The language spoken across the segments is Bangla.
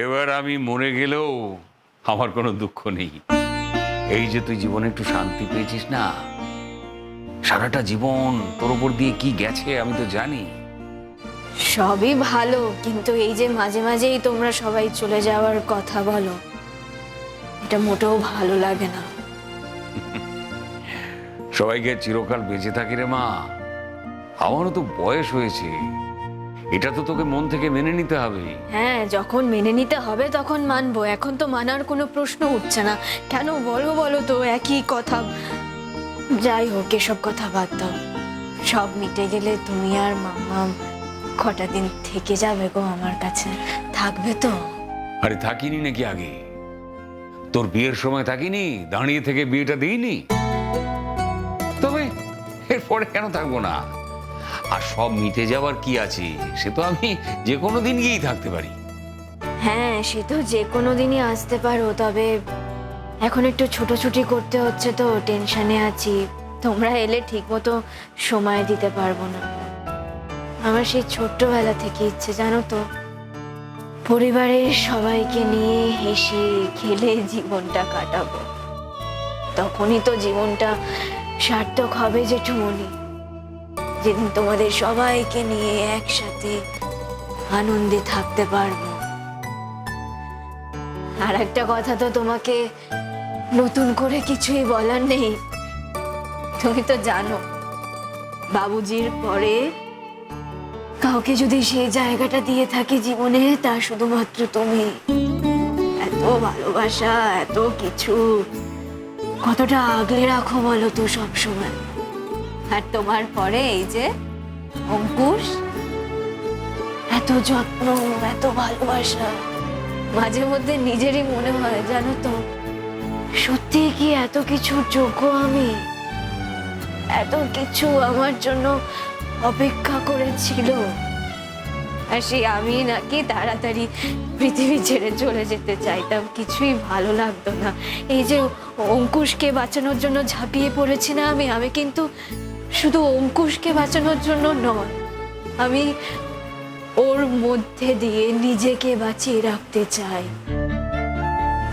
এবার আমি মরে গেলেও আমার কোনো দুঃখ নেই। এই যে তুই জীবনে একটু শান্তি পেয়েছিস না, সারাটা জীবন তোর উপর দিয়ে কি গেছে আমি তো জানি। সবই ভালো, কিন্তু এই যে মাঝে মাঝেই তোমরা সবাই চলে যাওয়ার কথা বলো, এটা মোটেও ভালো লাগে না। সবাইকে চিরকাল বেঁচে থাকি রে মা, আমারও তো বয়স হয়েছে, এটা তো তোকে মন থেকে মেনে নিতে হবে। হ্যাঁ, যখন মেনে নিতে হবে তখন মানবো, এখন তো মানার কোনো প্রশ্ন উঠছে না। কেন বলো বলো তো, একই কথা। যাই হোক, এসব কথা বাদ দাও। সব মিটে গেলে তুমি আর মামা কটা দিন থেকে যাবে গো আমার কাছে, থাকবে তো? আরে থাকিনি নাকি আগে? তোর বিয়ের সময় থাকিনি, দাঁড়িয়ে থেকে বিয়েটা দিইনি? তবে এরপরে কেন থাকবো না? আর সব মিটে যাওয়ার কি আছে, সে তো আমি যে কোনো দিন গিয়েই থাকতে পারি। হ্যাঁ, সে তো যে কোনো দিনই আসতে পারো, তবে এখন একটু ছুটোছুটি করতে হচ্ছে তো, টেনশনে আছি। তোমরা এলে ঠিক মতো সময় দিতে পারবো না। আমার সেই ছোট্টবেলা থেকে ইচ্ছে, জানো তো, পরিবারের সবাইকে নিয়ে হেসে খেলে জীবনটা কাটাবো। তখনই তো জীবনটা সার্থক হবে জেঠুমনি, যেদিন তোমাদের সবাইকে নিয়ে একসাথে আনন্দে থাকতে পারবো। আর একটা কথা তো তোমাকে নতুন করে কিছুই বলার নেই, তুমি তো জানো বাবুজির পরে কাউকে যদি সেই জায়গাটা দিয়ে থাকি জীবনে, তা শুধুমাত্র তুমি। এত ভালোবাসা, এত কিছু, কতটা আগলে রাখো বলো তো সব সময়। আর তোমার পরে এই যে অঙ্কুশ, এত যত্ন, এত ভালোবাসা। মাঝে মধ্যে নিজেরই মনে হয়, জানো তো, সত্যি কি এত কিছুর যোগ্য আমি? এত কিছু আমার জন্য অপেক্ষা করেছিল, আর সেই আমি নাকি তাড়াতাড়ি পৃথিবী ছেড়ে চলে যেতে চাইতাম, কিছুই ভালো লাগতো না। এই যে অঙ্কুশকে বাঁচানোর জন্য ঝাঁপিয়ে পড়েছি না আমি কিন্তু শুধু অঙ্কুশকে বাঁচানোর জন্য নয়, আমি ওর মধ্যে দিয়ে নিজেকে বাঁচিয়ে রাখতে চাই।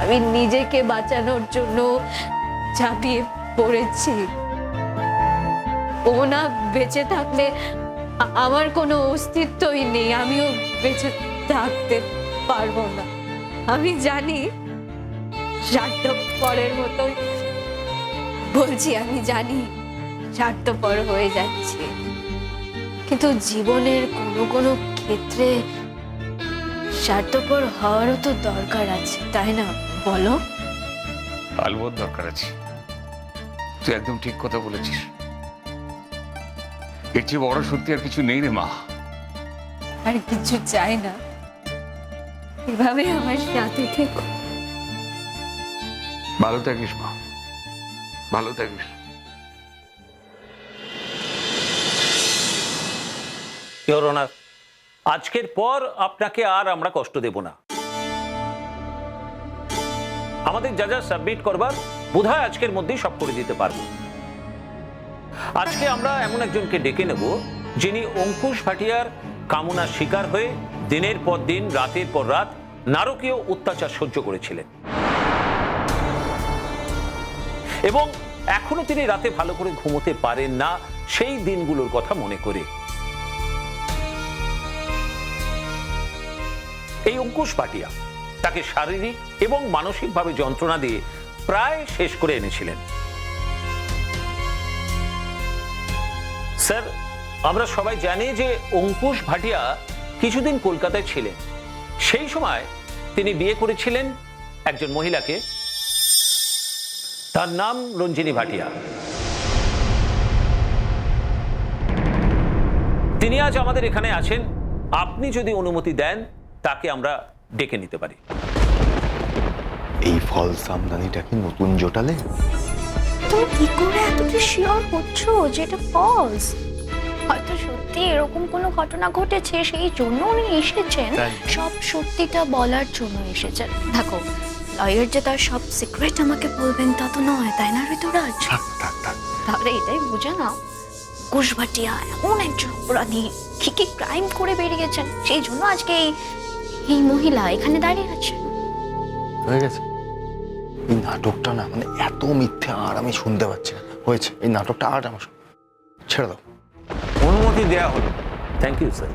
আমি নিজেকে বাঁচানোর জন্য ঝাঁপিয়ে পড়েছি। ও না বেঁচে থাকলে আমার কোনো অস্তিত্বই নেই, আমিও বেঁচে থাকতে পারবো না। আমি জানি স্বার্থপরের মতোই বলছি, আমি জানি স্বার্থপর হয়ে যাচ্ছে, কিন্তু জীবনের কোনো কোনো ক্ষেত্রে স্বার্থপর হওয়ারও তো দরকার আছে, তাই না বলো? আলবৎ দরকার আছে, তুই একদম ঠিক কথা বলেছিস। এর চেয়ে বড় সত্যি আর কিছু নেই রে মা। আর কিছু চাই না, এভাবে আমার সাথে থেকো। ভালো থাকিস মা, ভালো থাকিস। ইওর অনার, আজকের পর আপনাকে আর আমরা কষ্ট দেব না। আমাদের যা যা সাবমিট করবার বোধহয় আজকের মধ্যেই সব করে দিতে পারবো। আজকে আমরা এমন একজনকে ডেকে নেব যিনি অঙ্কুশ ভাটিয়ার কামনার শিকার হয়ে দিনের পর দিন, রাতের পর রাত নারকীয় অত্যাচার সহ্য করেছিলেন, এবং এখনো তিনি রাতে ভালো করে ঘুমোতে পারেন না সেই দিনগুলোর কথা মনে করে। এই অঙ্কুশ ভাটিয়া তাকে শারীরিক এবং মানসিকভাবে যন্ত্রণা দিয়ে প্রায় শেষ করে এনেছিলেন। স্যার, আমরা সবাই জানি যে অঙ্কুশ ভাটিয়া কিছুদিন কলকাতায় ছিলেন। সেই সময় তিনি বিয়ে করেছিলেন একজন মহিলাকে, তার নাম রঞ্জিনী ভাটিয়া। তিনি আজ আমাদের এখানে আছেন। আপনি যদি অনুমতি দেন তাকে আমরা ডেকে নিতে পারি। এই ফলস আমদানিটা কি নতুন জোটালে? তুমি কি করে এতটা শিওর হচ্ছো যে এটা ফলস? হয়তো সত্যি এরকম কোনো ঘটনা ঘটেছে, সেই জন্য উনি এসেছেন, সব সত্যিটা বলার জন্য এসেছেন। দেখো, লয়ার যে তার সব সিক্রেট আমাকে বলবেন তা তো নয়, তাই না ঋতুরাজ? তাহলে এটাই বুঝে নাও, ঘুষ ভাটিয়া এমন একজন অপরাধী, কি কি ক্রাইম করে বেরিয়েছেন, সেই জন্য আজকে এই মহিলা এখানে দাঁড়িয়ে আছে। হয়ে গেছে। এই নাটকটা না মানে এত মিথ্যে আর আমি শুনতে পাচ্ছি না। হয়েছে, এই নাটকটা আর আমার ছেড়ে দাও। অনুমতি দেয়া হলো। Thank you sir.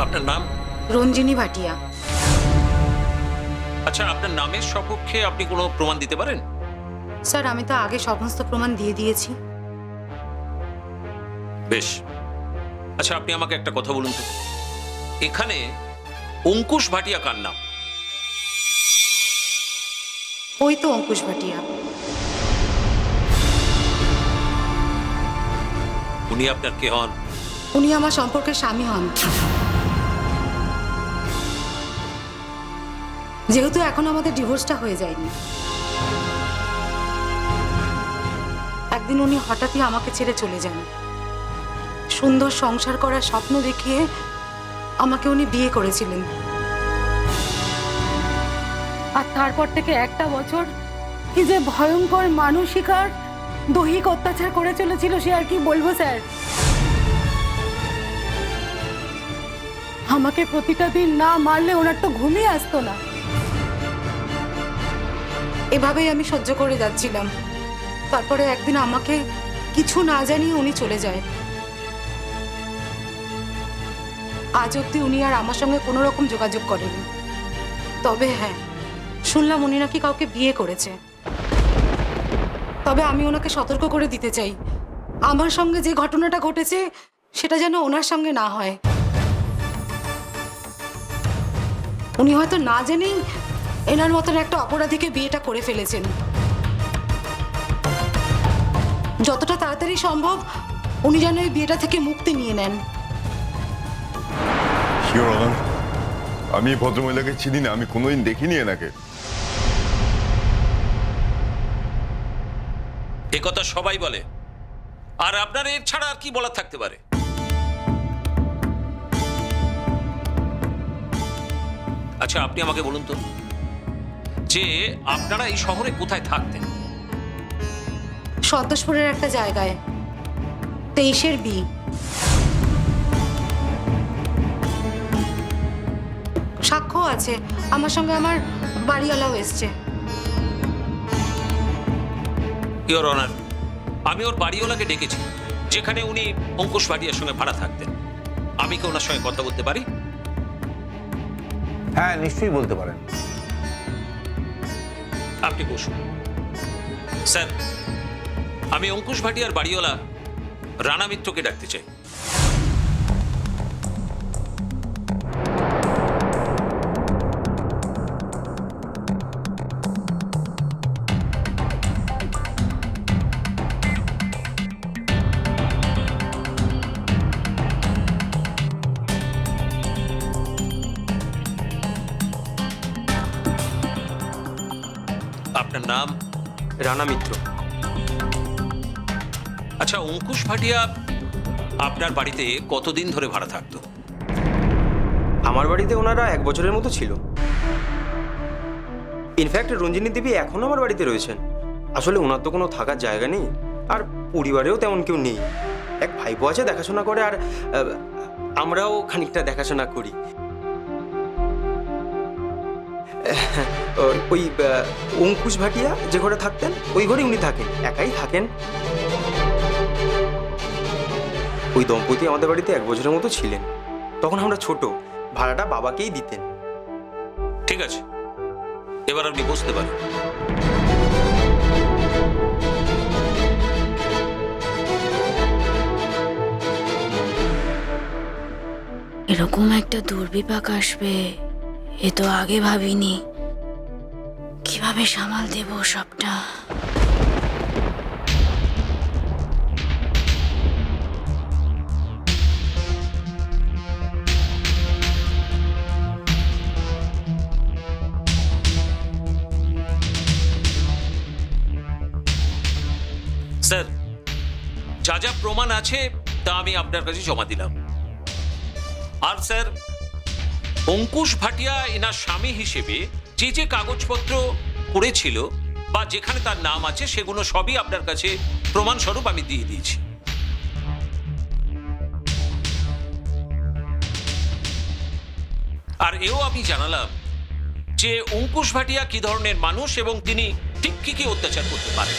আপনার নাম? রঞ্জিনী ভাটিয়া। আচ্ছা, আপনার নামের সপক্ষে আপনি কোনো প্রমাণ দিতে পারেন? স্যার, আমি তো আগে সমস্ত প্রমাণ দিয়ে দিয়েছি। বেশ। আচ্ছা, আপনি আমাকে একটা কথা বলুন তো, এখানে অঙ্কুশ ভাটিয়া কার নাম? ওই তো অঙ্কুশ ভাটিয়া। উনি আপনার কে হন? উনি আমার সম্পর্কের স্বামী হন। যেহেতু এখন আমাদের ডিভোর্সটা হয়ে যায়নি, একদিন উনি হঠাৎই আমাকে ছেড়ে চলে যান। সুন্দর সংসার করার স্বপ্ন দেখিয়ে আমাকে উনি বিয়ে করেছিলেন। আর তারপর থেকে একটা বছর কি যে ভয়ঙ্কর মানসিক আর দৈহিক অত্যাচার করে চলেছিল, সে আর কি বলবো স্যার। আমাকে প্রতিটা দিন না মারলে ওনার তো ঘুমিয়ে আসতো না। এভাবেই আমি সহ্য করে যাচ্ছিলাম। তারপরে একদিন আমাকে কিছু না জানিয়ে উনি চলে যায়। আজ অব্দি উনি আর আমার সঙ্গে কোনো রকম যোগাযোগ করেনি। তবে হ্যাঁ, শুনলাম উনি নাকি কাউকে বিয়ে করেছে। তবে আমি ওনাকে সতর্ক করে দিতে চাই, আমার সঙ্গে যে ঘটনাটা ঘটেছে সেটা যেন ওনার সঙ্গে না হয়। উনি হয়তো না জেনেই এনার মতন একটা অপরাধীকে বিয়েটা করে ফেলেছেন। যতটা তাড়াতাড়ি সম্ভব উনি যেন এই বিয়েটা থেকে মুক্তি নিয়ে নেন। শিওর অনার, আমি এই ভদ্রমহিলাকে চিনি না, আমি কোনোদিন দেখিনি এনাকে। এ কথা সবাই বলে, আর আপনার এর ছাড়া আর কি বলার থাকতে পারে? আচ্ছা, আপনি আমাকে বলুন তো, যে আপনারা এই শহরে কোথায় থাকতেন? সন্তোষপুরের একটা জায়গায়, 23 বি। সাক্ষ্য আছে, আমার সঙ্গে আমার বাড়িওয়ালাও এসছে। ইওর অনার, আমি ওর বাড়িওয়ালাকে ডেকেছি, যেখানে উনি অঙ্কুশ ভাটিয়ার সঙ্গে ভাড়া থাকতেন। আমি কি ওনার সঙ্গে কথা বলতে পারি? হ্যাঁ, নিশ্চয়ই বলতে পারেন। আপনি বসুন। স্যার, আমি অঙ্কুশ ভাটিয়ার বাড়িওয়ালা রানা মিত্রকে ডাকতে চাই। আপনার নাম? রানা মিত্র। আচ্ছা, অঙ্কুশ ভাটিয়া আপনার বাড়িতে কতদিন ধরে ভাড়া থাকতো? আমার বাড়িতে ওনারা 1 বছরের মতো ছিল। ইনফ্যাক্ট রঞ্জিনী দেবী এখনো আমার বাড়িতে রয়েছেন। আসলে ওনার তো কোনো থাকার জায়গা নেই, আর পরিবারেও তেমন কেউ নেই। এক ভাইপো আছে, দেখাশোনা করে, আর আমরাও খানিকটা দেখাশোনা করি। ওই অঙ্কুশ ভাটিয়া যে ঘরে থাকতেন ওই ঘরে উনি থাকেন, একাই থাকেন। ওই দম্পতি আমাদের বাড়িতে 1 বছরের মতো ছিলেন। তখন আমরা ছোট, ভাড়াটা বাবাকেই দিতেন। ঠিক আছে, এবার আপনি বুঝতে পারেন। এরকম একটা দুর্বিপাক আসবে এ তো আগে ভাবিনি। কিভাবে সামাল দেব সবটা? স্যার, যা যা আছে তা আমি আপনার কাছে জমা দিলাম। আর স্যার, অঙ্কুশ ভাটিয়া এনার স্বামী হিসেবে যে যে কাগজপত্র করেছিল বা যেখানে তার নাম আছে সেগুলো সবই আপনার কাছে প্রমাণস্বরূপ আমি দিয়ে দিয়েছি। আর এও আমি জানালাম যে অঙ্কুশ ভাটিয়া কি ধরনের মানুষ এবং তিনি ঠিক কি কি অত্যাচার করতে পারেন।